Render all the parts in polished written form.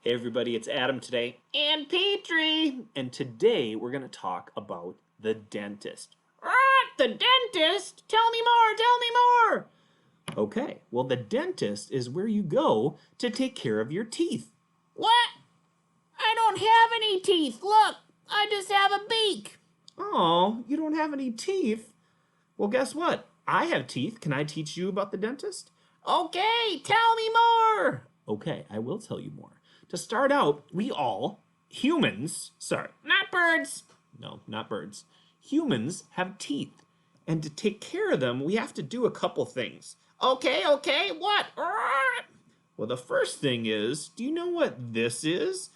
Hey everybody, it's Adam today. And Petri! And today we're going to talk about the dentist. The dentist? Tell me more, tell me more! Okay, well the dentist is where you go to take care of your teeth. What? I don't have any teeth. Look, I just have a beak. Oh, you don't have any teeth? Well, guess what? I have teeth. Can I teach you about the dentist? Okay, tell me more. Okay, I will tell you more. To start out, we all, humans, sorry, not birds. No, not birds. Humans have teeth. And to take care of them, we have to do a couple things. Okay, what? Well, the first thing is, do you know what this is?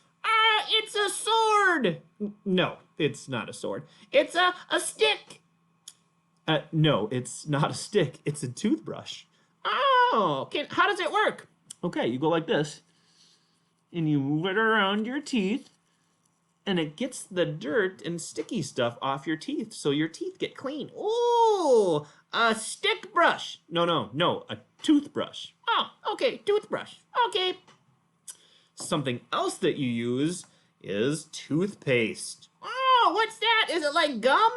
It's a sword. No, it's not a sword. It's a stick. No, it's not a stick. It's a toothbrush. Oh, how does it work? Okay, you go like this, and you move it around your teeth, and it gets the dirt and sticky stuff off your teeth, so your teeth get clean. Ooh, a stick brush. No, a toothbrush. Oh, okay, toothbrush. Okay. Something else that you use is toothpaste. Oh, what's that? Is it like gum?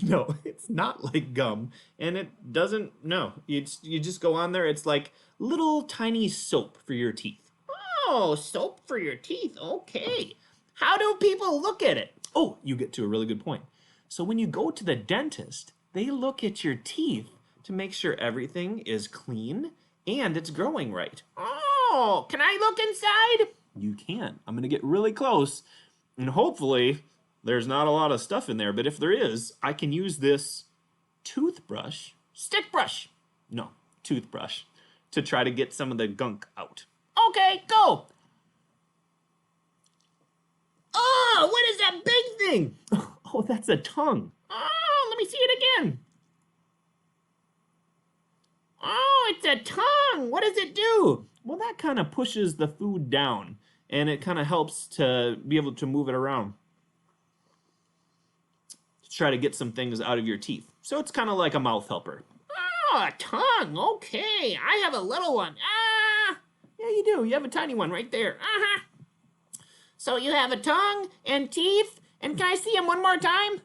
No, it's not like gum, and it doesn't, no. You just go on there, it's like little tiny soap for your teeth. Oh, soap for your teeth, okay. How do people look at it? Oh, you get to a really good point. So when you go to the dentist, they look at your teeth to make sure everything is clean and it's growing right. Oh, can I look inside? You can. I'm gonna get really close, and hopefully there's not a lot of stuff in there, but if there is, I can use this toothbrush, stick brush, no, toothbrush, to try to get some of the gunk out. Okay, go. Oh, what is that big thing? Oh, that's a tongue. Oh, let me see it again. Oh, it's a tongue. What does it do? Well, that kind of pushes the food down, and it kind of helps to be able to move it around. Try to get some things out of your teeth. So it's kind of like a mouth helper. Oh, a tongue. Okay, I have a little one. Yeah, you do. You have a tiny one right there. So you have a tongue and teeth, and can I see them one more time?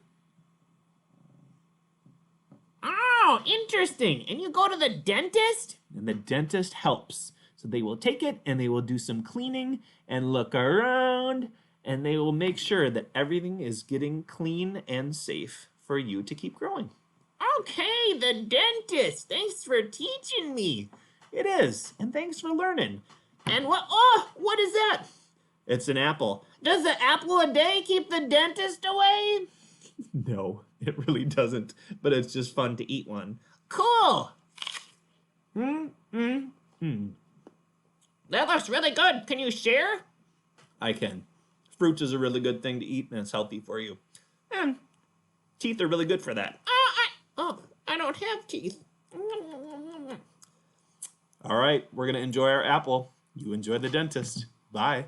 Oh, interesting. And you go to the dentist? And the dentist helps. So they will take it and they will do some cleaning and look around, and they will make sure that everything is getting clean and safe for you to keep growing. Okay, the dentist. Thanks for teaching me. It is, and thanks for learning. And what is that? It's an apple. Does the apple a day keep the dentist away? No, it really doesn't, but it's just fun to eat one. Cool. That looks really good. Can you share? I can. Fruit is a really good thing to eat, and it's healthy for you. And teeth are really good for that. I don't have teeth. All right, we're going to enjoy our apple. You enjoy the dentist. Bye.